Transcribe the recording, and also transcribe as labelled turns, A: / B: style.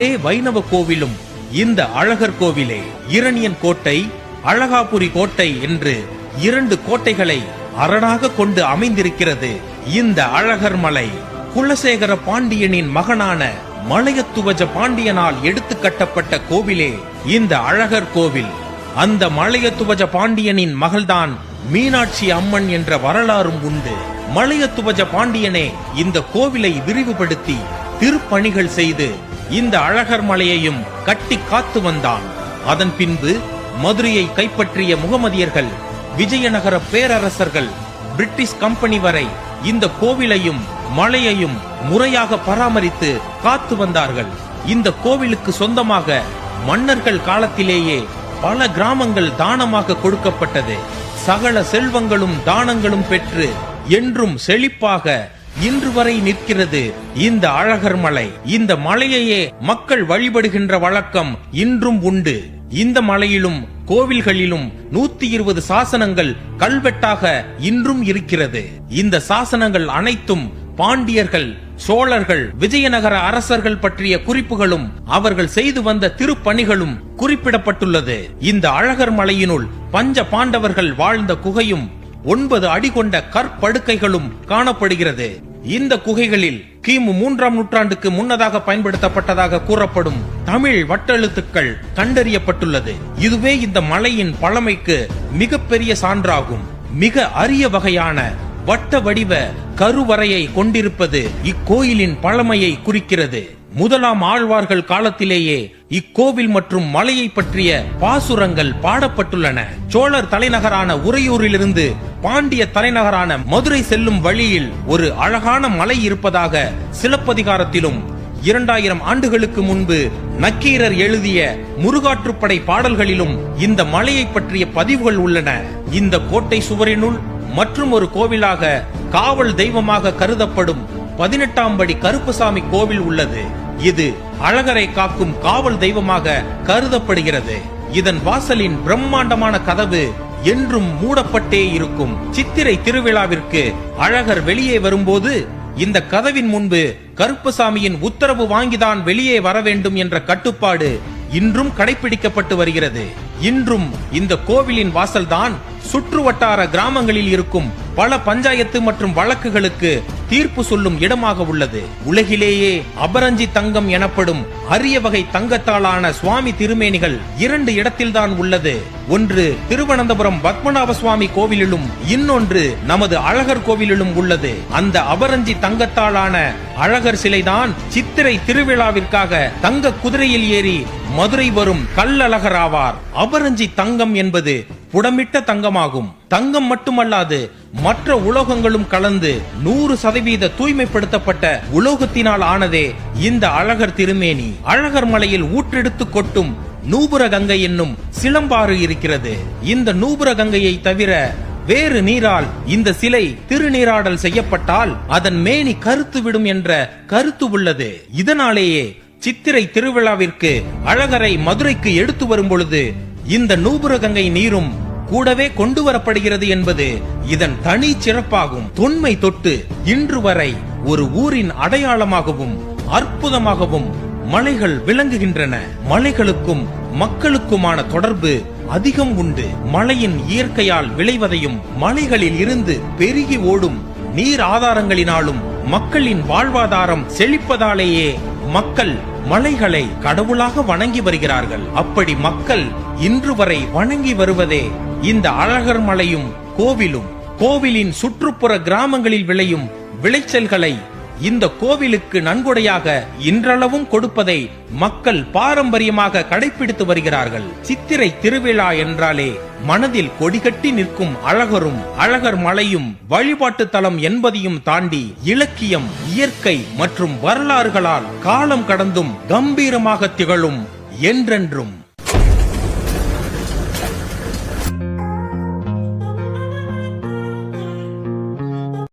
A: வைணவ கோவிலும் இந்த அழகர் கோவிலே. இரணியன் கோட்டை, அழகாபுரி கோட்டை என்று 2 கோட்டைகளை அரணாக கொண்டு அமைந்திருக்கிறது இந்த அழகர் மலை. குலசேகர பாண்டியனின் மகனான மலையத்துவஜ பாண்டியனால் எடுத்து கட்டப்பட்ட கோவிலே இந்த அழகர் கோவில். அந்த மலையத்துவஜ பாண்டியனின் மகள்தான் மீனாட்சி அம்மன் என்ற வரலாறும் உண்டு. மலையத்துவஜ பாண்டியனே இந்த கோவிலை விரிவுபடுத்தி திருப்பணிகள் செய்து இந்த அழகர் மலையையும் கட்டி காத்து வந்தான். அதன் பின்பு மதுரையை கைப்பற்றிய முகமதியர்கள், விஜயநகர பேரரசர்கள், பிரிட்டிஷ் கம்பெனி வரை இந்த கோவிலையும் மலையையும் முறையாக பராமரித்து காத்து வந்தார்கள். இந்த கோவிலுக்கு சொந்தமாக மன்னர்கள் காலத்திலேயே பல கிராமங்கள் தானமாக கொடுக்கப்பட்டது. சகல செல்வங்களும் தானங்களும் பெற்று என்றும் செழிப்பாக இன்று வரை நிற்கிறது இந்த அழகர் மலை. இந்த மலையையே மக்கள் வழிபடுகின்ற வழக்கம் இன்றும் உண்டு. இந்த மலையிலும் கோவில்களிலும் 120 சாசனங்கள் கல்வெட்டாக இன்றும் இருக்கிறது. இந்த சாசனங்கள் அனைத்தும் பாண்டியர்கள், சோழர்கள், விஜயநகர அரசர்கள் பற்றிய குறிப்புகளும் அவர்கள் செய்து வந்த திருப்பணிகளும் குறிப்பிடப்பட்டுள்ளது. இந்த அழகர் மலையினுள் பஞ்ச பாண்டவர்கள் வாழ்ந்த குகையும் 9 அடி கொண்ட கற்படுக்கைகளும் காணப்படுகிறது. இந்த குகைகளில் கிமு 3ஆம் நூற்றாண்டுக்கு முன்னதாக பயன்படுத்தப்பட்டதாக கூறப்படும் தமிழ் வட்டெழுத்துக்கள் கண்டறியப்பட்டுள்ளது. இதுவே இந்த மலையின் பழமைக்கு மிகப்பெரிய சான்றாகும். மிக அரிய வகையான வட்ட வடிவ கருவறையை கொண்டிருப்பது இக்கோயிலின் பழமையை குறிக்கிறது. முதலாம் ஆழ்வார்கள் காலத்திலேயே இக்கோவில் மற்றும் மலையை பற்றிய பாசுரங்கள் பாடப்பட்டுள்ளன. சோழர் தலைநகரான உறையூரிலிருந்து பாண்டிய தலைநகரான மதுரை செல்லும் வழியில் ஒரு அழகான மலை இருப்பதாக சிலப்பதிகாரத்திலும் 2000 ஆண்டுகளுக்கு முன்பு நக்கீரர் எழுதிய முருகாற்றுப்படை பாடல்களிலும் இந்த மலையை பற்றிய பதிவுகள் உள்ளன. இந்த கோட்டை சுவரினுள் மற்றும் ஒரு கோவிலாக காவல் தெய்வமாக கருதப்படும் 18ஆம் படி கருப்பசாமி கோவில் உள்ளது. இது அழகரை காக்கும் காவல் தெய்வமாக கருதப்படுகிறது. இதன் வாசலின் பிரம்மாண்டமான கதவு என்றும் மூடப்பட்டே இருக்கும். சித்திரை திருவிழாவிற்கு அழகர் வெளியே வரும்போது இந்த கதவின் முன்பு கருப்பசாமியின் உத்தரவு வாங்கிதான் வெளியே வர வேண்டும் என்ற கட்டுப்பாடு இன்றும் கடைபிடிக்கப்பட்டு வருகிறது. இன்றும் இந்த கோவிலின் வாசல்தான் சுற்று வட்டார கிராமங்களில் இருக்கும் பல பஞ்சாயத்து மற்றும் வழக்குகளுக்கு தீர்ப்பு சொல்லும் இடமாக உள்ளது. உலகிலேயே அபரஞ்சி தங்கம் எனப்படும் அரிய வகை தங்கத்தாலான சுவாமி திருமேனிகள் 2 இடத்தில்தான் உள்ளது. ஒன்று திருவனந்தபுரம் பத்மநாப சுவாமி கோவிலிலும் இன்னொன்று நமது அழகர் கோவிலிலும் உள்ளது. அந்த அபரஞ்சி தங்கத்தாலான அழகர் சிலைதான் சித்திரை திருவிழாவிற்காக தங்க குதிரையில் ஏறி மதுரை வரும் கல்லழகர் ஆவார். அபரஞ்சி தங்கம் என்பது புடமிட்ட தங்கமாகும். தங்கம் மட்டுமல்லாது மற்ற உலோகங்களும் கலந்து 100% தூய்மைப்படுத்தப்பட்ட உலோகத்தினால் ஆனதே இந்த அழகர் திருமேனி. அழகர் மலையில் ஊற்றெடுத்து கொட்டும் நூபுர கங்கை என்னும் சிலம்பாறு இருக்கிறது. இந்த நூபுர கங்கையை தவிர வேறு நீரால் இந்த சிலை திருநீராடல் செய்யப்பட்டால் அதன் மேனி கருத்து விடும் என்ற கருத்து உள்ளது. இதனாலேயே சித்திரை திருவிழாவிற்கு அழகரை மதுரைக்கு எடுத்து வரும் பொழுது இந்த நூபுர கங்கை நீரும் கூடவே கொண்டு வரப்படுகிறது என்பது இதன் தனி சிறப்பாகும். தொன்மை தொட்டு இன்று வரை ஒரு ஊரின் அடையாளமாகவும் அற்புதமாகவும் மலைகள் விளங்குகின்றன. மலைகளுக்கும் மக்களுக்குமான தொடர்பு அதிகம் உண்டு. மலையின் இயற்கையால் விளைவதையும் மலைகளில் இருந்து பெருகி ஓடும் நீர் ஆதாரங்களினாலும் மக்களின் வாழ்வாதாரம் செழிப்பதாலேயே மக்கள் மலைகளை கடவுளாக வணங்கி வருகிறார்கள். அப்படி மக்கள் இன்று வரை வணங்கி வருவதே இந்த அழகர் மலையும் கோவிலும். கோவிலின் சுற்றுப்புற கிராமங்களில் விளையும் விளைச்சல்களை இந்த கோவிலுக்கு நன்கொடையாக இன்றளவும் கொடுப்பதை மக்கள் பாரம்பரியமாக கடைபிடித்து வருகிறார்கள். சித்திரை திருவிழா என்றாலே மனதில் கொடிகட்டி நிற்கும் அழகரும் அழகர் மலையும் வழிபாட்டு தலம் என்பதையும் தாண்டி இலக்கியம், இயற்கை மற்றும் வரலாறுகளால் காலம் கடந்தும் கம்பீரமாக திகழும் என்றென்றும்